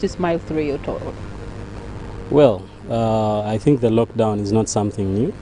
to smile through your tour? Well, I think the lockdown is not something new,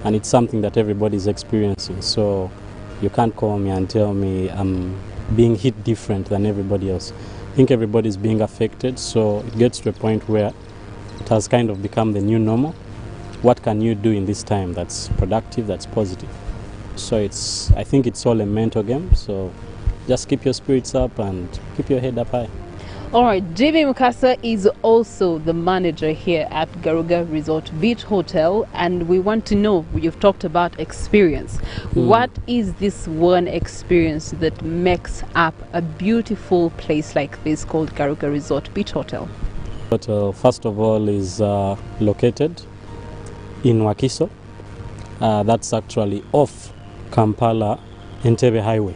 and it's something that everybody's experiencing. So you can't call me and tell me I'm being hit different than everybody else. I think everybody's being affected, so it gets to a point where it has kind of become the new normal. What can you do in this time that's productive, that's positive? So I think it's all a mental game, so just keep your spirits up and keep your head up high. All right, JB Mukasa is also the manager here at Garuga Resort Beach Hotel, and we want to know, you've talked about experience. What is this one experience that makes up a beautiful place like this called Garuga Resort Beach Hotel? Hotel, first of all, is located in Wakiso. That's actually off Kampala Entebbe Highway.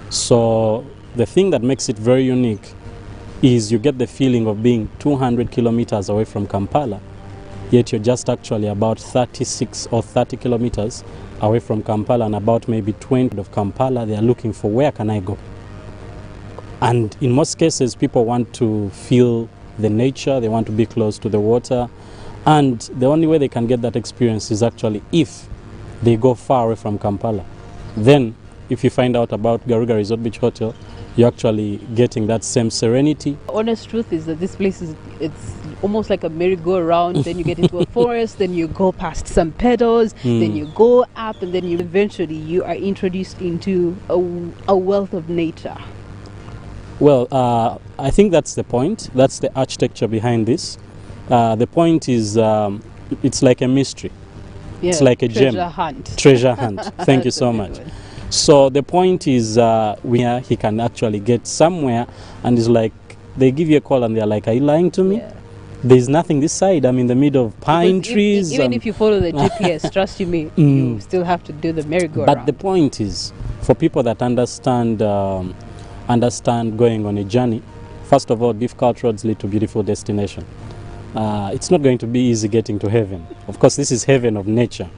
So the thing that makes it very unique is you get the feeling of being 200 kilometers away from Kampala, yet you're just actually about 36 or 30 kilometers away from Kampala, and about maybe 20 of Kampala. They are looking for, where can I go? And in most cases, people want to feel the nature, they want to be close to the water, and the only way they can get that experience is actually if they go far away from Kampala. Then if you find out about Garuga Resort Beach Hotel, you're actually getting that same serenity. Honest truth is that this place it's almost like a merry-go-round. Then you get into a forest, then you go past some pedals, then you go up, and then eventually you are introduced into a wealth of nature. Well, I think that's the point. That's the architecture behind this. The point is it's like a mystery. Yeah, it's like a treasure gem. Hunt. Treasure hunt. Thank you so much. So the point is where he can actually get somewhere, and it's like they give you a call and they're like, are you lying to me? Yeah. There's nothing this side. I'm in the middle of pine trees. Even if you follow the GPS, trust me, you still have to do the merry-go-round. But the point is, for people that understand going on a journey, first of all, difficult roads lead to beautiful destination. It's not going to be easy getting to heaven. Of course, this is heaven of nature.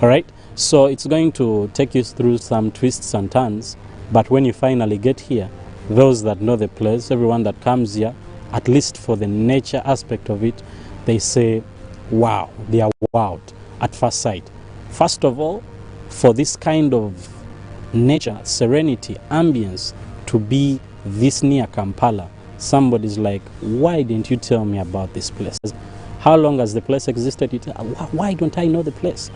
All right? So it's going to take you through some twists and turns, but when you finally get here, those that know the place, everyone that comes here, at least for the nature aspect of it, they say, wow, they are wowed at first sight. First of all, for this kind of nature, serenity, ambience, to be this near Kampala, somebody's like, why didn't you tell me about this place? How long has the place existed? Why don't I know the place?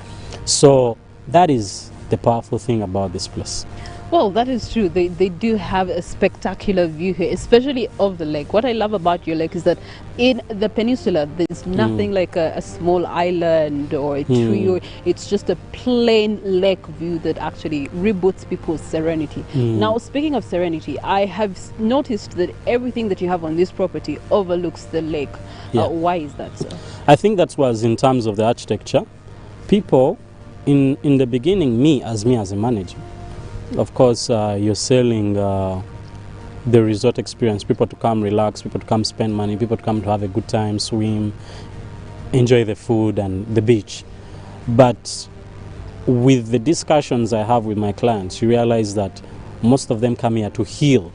So that is the powerful thing about this place. Well, that is true. They do have a spectacular view here, especially of the lake. What I love about your lake is that in the peninsula, there's nothing like a small island or a tree. Or, it's just a plain lake view that actually reboots people's serenity. Now, speaking of serenity, I have noticed that everything that you have on this property overlooks the lake. Why is that so? I think that was in terms of the architecture. People, in the beginning, me as a manager, of course, you're selling the resort experience, people to come relax, people to come spend money, people to come to have a good time, swim, enjoy the food and the beach. But with the discussions I have with my clients, you realize that most of them come here to heal.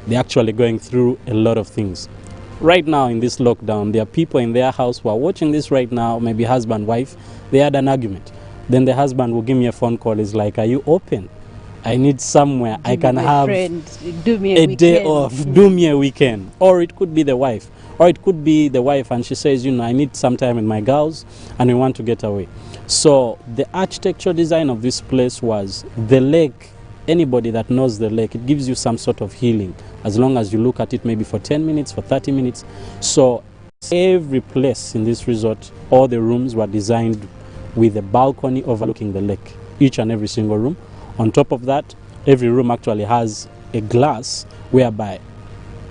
They're actually going through a lot of things. Right now in this lockdown, there are people in their house who are watching this right now, maybe husband, wife, they had an argument. Then the husband will give me a phone call, is like, are you open? I need somewhere I can have a day off, do me a weekend. Or it could be the wife. Or it could be the wife and she says, you know, I need some time with my girls and we want to get away. So the architectural design of this place was the lake. Anybody that knows the lake, it gives you some sort of healing as long as you look at it maybe for 10 minutes, for 30 minutes. So every place in this resort, all the rooms were designed with a balcony overlooking the lake, each and every single room. On top of that, every room actually has a glass whereby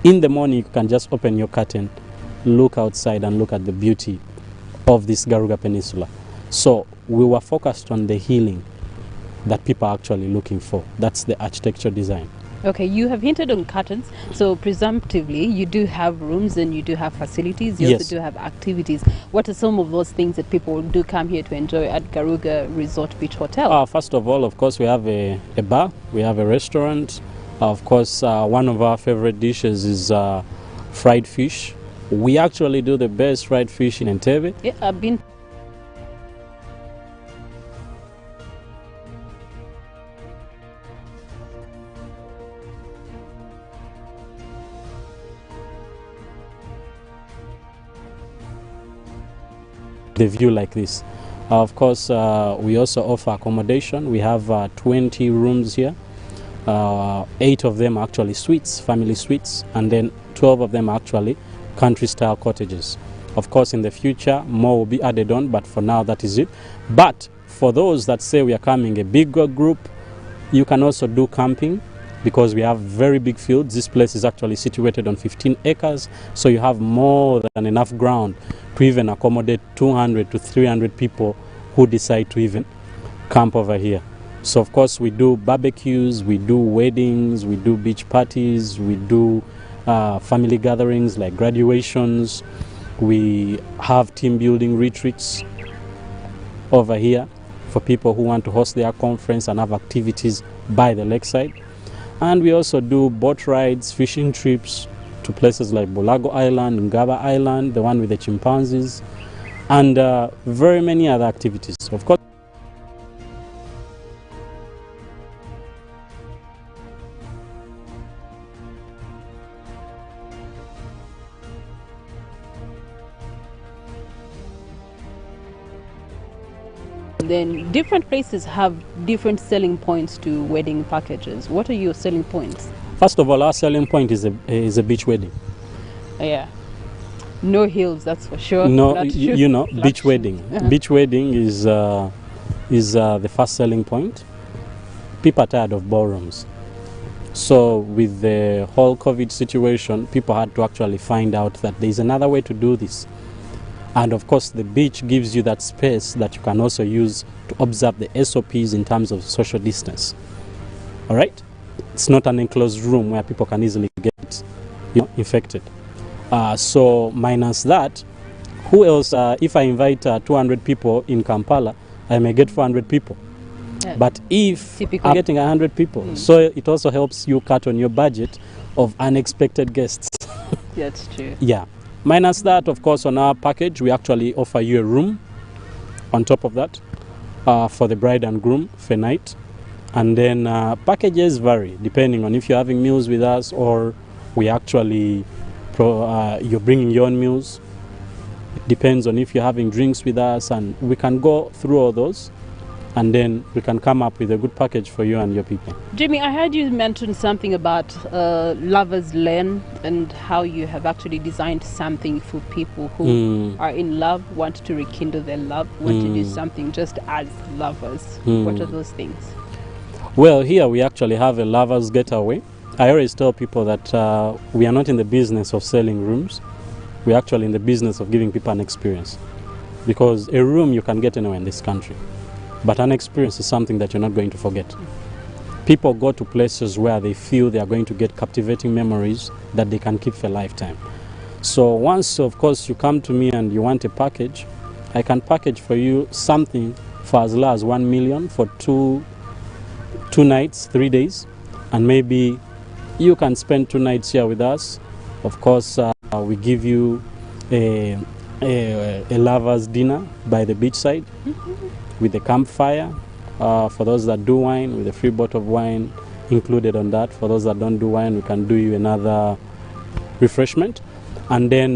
in the morning you can just open your curtain, look outside and look at the beauty of this Garuga Peninsula. So we were focused on the healing that people are actually looking for. That's the architecture design. Okay, you have hinted on curtains, so presumptively you do have rooms and you do have facilities, you also do have activities. What are some of those things that people do come here to enjoy at Garuga Resort Beach Hotel? First of all, of course, we have a bar, we have a restaurant. Of course, one of our favorite dishes is fried fish We actually do the best fried fish in Entebbe. Yeah, I've been. The view like this. Of course, we also offer accommodation. We have 20 rooms here. 8 of them are actually suites, family suites, and then 12 of them are actually country-style cottages. Of course, in the future, more will be added on, but for now, that is it. But for those that say we are coming a bigger group, you can also do camping because we have very big fields. This place is actually situated on 15 acres, so you have more than enough ground to even accommodate 200 to 300 people who decide to even camp over here. So of course we do barbecues, we do weddings, we do beach parties, we do family gatherings like graduations, we have team building retreats over here for people who want to host their conference and have activities by the lakeside. And we also do boat rides, fishing trips to places like Bulago Island, Ngaba Island, the one with the chimpanzees, and very many other activities. Of course, Then different places have different selling points to wedding packages. What are your selling points? first of all, our selling point is a beach wedding. Yeah. No hills, that's for sure. No, you know, beach wedding. Beach wedding is the first selling point. People are tired of ballrooms. So with the whole COVID situation, people had to actually find out that there is another way to do this. And of course, the beach gives you that space that you can also use to observe the SOPs in terms of social distance. All right? It's not an enclosed room where people can easily get infected. So minus that, who else? If I invite 200 people in Kampala, I may get 400 people. Yeah. But if I'm getting 100 people, so it also helps you cut on your budget of unexpected guests. That's true. Yeah. Minus that, of course, on our package, we actually offer you a room on top of that for the bride and groom for night. And then packages vary depending on if you're having meals with us or we actually, you're bringing your own meals. It depends on if you're having drinks with us, and we can go through all those. And then we can come up with a good package for you and your people. Jimmy, I heard you mention something about Lover's Lane and how you have actually designed something for people who are in love, want to rekindle their love, want to do something just as lovers. What are those things? Well, here we actually have a Lover's Getaway. I always tell people that we are not in the business of selling rooms. We're actually in the business of giving people an experience. Because a room you can get anywhere in this country. But an experience is something that you're not going to forget. People go to places where they feel they are going to get captivating memories that they can keep for a lifetime. So once, of course, you come to me and you want a package, I can package for you something for as low as 1 million for two nights, 3 days. And maybe you can spend 2 nights here with us. Of course, we give you a lover's dinner by the beachside. With the campfire, for those that do wine, with a free bottle of wine included on that. For those that don't do wine, we can do you another refreshment. And then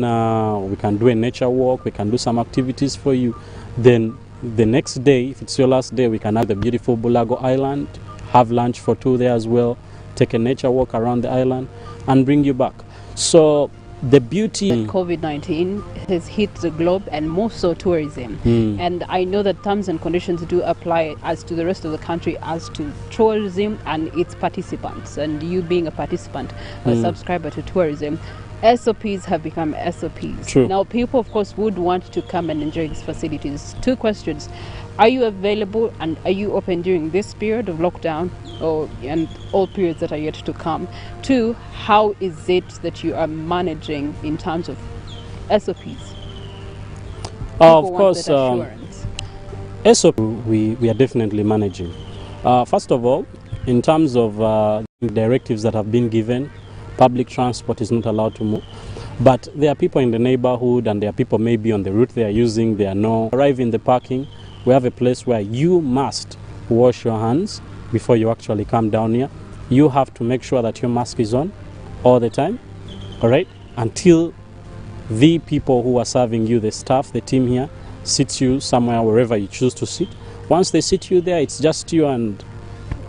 we can do a nature walk, we can do some activities for you. Then the next day, if it's your last day, we can have the beautiful Bulago Island, have lunch for 2 there as well, take a nature walk around the island, and bring you back. So the beauty... COVID-19 has hit the globe, and more so tourism. And I know that terms and conditions do apply as to the rest of the country as to tourism and its participants. And you being a participant, a subscriber to tourism, SOPs have become SOPs. True. Now people, of course, would want to come and enjoy these facilities. 2 questions. Are you available and are you open during this period of lockdown and all periods that are yet to come? 2, how is it that you are managing in terms of SOPs? Of course, SOP we are definitely managing. First of all, in terms of directives that have been given, public transport is not allowed to move. But there are people in the neighborhood, and there are people maybe on the route they are using, they are no. Arrive in the parking, we have a place where you must wash your hands before you actually come down here. You have to make sure that your mask is on all the time, all right, until the people who are serving you, the staff, the team here, sits you somewhere wherever you choose to sit. Once they sit you there, it's just you and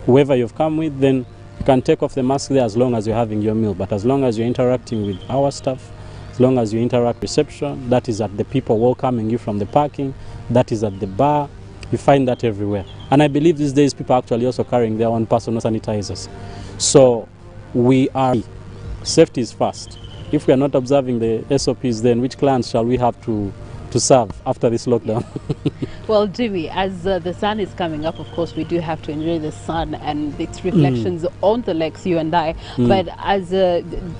whoever you've come with. Then you can take off the mask there as long as you're having your meal. But as long as you're interacting with our staff, as long as you interact with reception, that is at the people welcoming you from the parking, that is at the bar, you find that everywhere. And I believe these days people are actually also carrying their own personal sanitizers. So we are, safety is first. If we are not observing the SOPs, then which clients shall we have to serve after this lockdown? Well, Jimmy, as the sun is coming up, of course, we do have to enjoy the sun and its reflections on the lakes, you and I. But as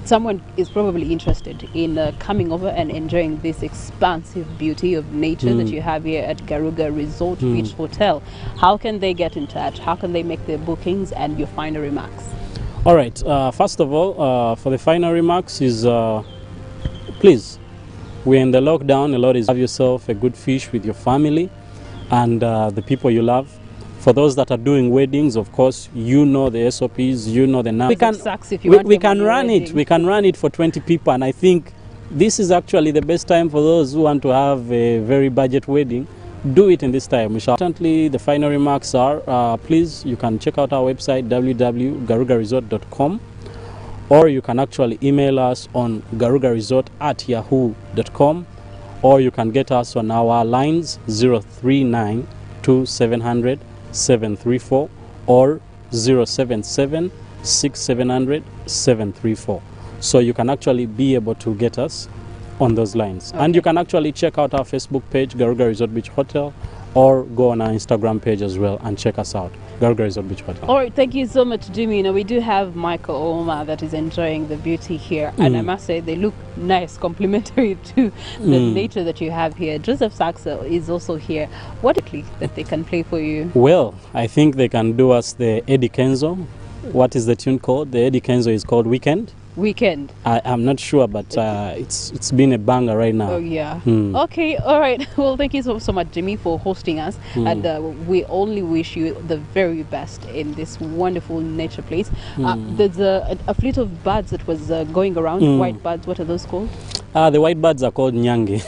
someone is probably interested in coming over and enjoying this expansive beauty of nature that you have here at Garuga Resort Beach Hotel, how can they get in touch? How can they make their bookings and your final remarks? All right. First of all, for the final remarks is, please, we're in the lockdown. A lot is have yourself a good fish with your family and the people you love. For those that are doing weddings, of course, you know the SOPs, you know the numbers. We can run it. We can run it for 20 people, and I think this is actually the best time for those who want to have a very budget wedding. Do it in this time. Importantly, the final remarks are, please, you can check out our website, www.garugaresort.com, or you can actually email us on garugaresort@yahoo.com, or you can get us on our lines 039 2700 734 or 077 6700 734. So you can actually be able to get us on those lines. Okay. And you can actually check out our Facebook page, Garuga Resort Beach Hotel, or go on our Instagram page as well and check us out, Garuga Resort Beach Hotel. All right, thank you so much, Jimmy. You know, we do have Michael Ouma that is enjoying the beauty here, and I must say they look nice, complementary to the nature that you have here. Joseph Saxo is also here. What that they can play for you? Well, I think they can do us the Eddie Kenzo. What is the tune called? The Eddie Kenzo is called Weekend. I'm not sure, but it's been a banger right now. Oh yeah. Okay, all right. Well, thank you so much, Jimmy, for hosting us, and we only wish you the very best in this wonderful nature place. There's a fleet of birds that was going around, white birds. What are those called? The white birds are called nyange.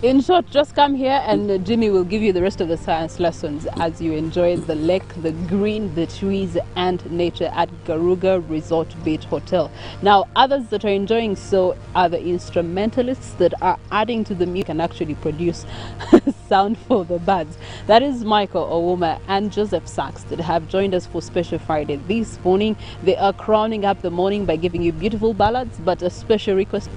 In short, just come here and Jimmy will give you the rest of the science lessons as you enjoy the lake, the green, the trees and nature at Garuga Resort Beach Hotel. Now, others that are enjoying so are the instrumentalists that are adding to the music and actually produce sound for the birds. That is Michael Ouma and Joseph Sachs that have joined us for Special Friday this morning. They are crowning up the morning by giving you beautiful ballads, but a special request.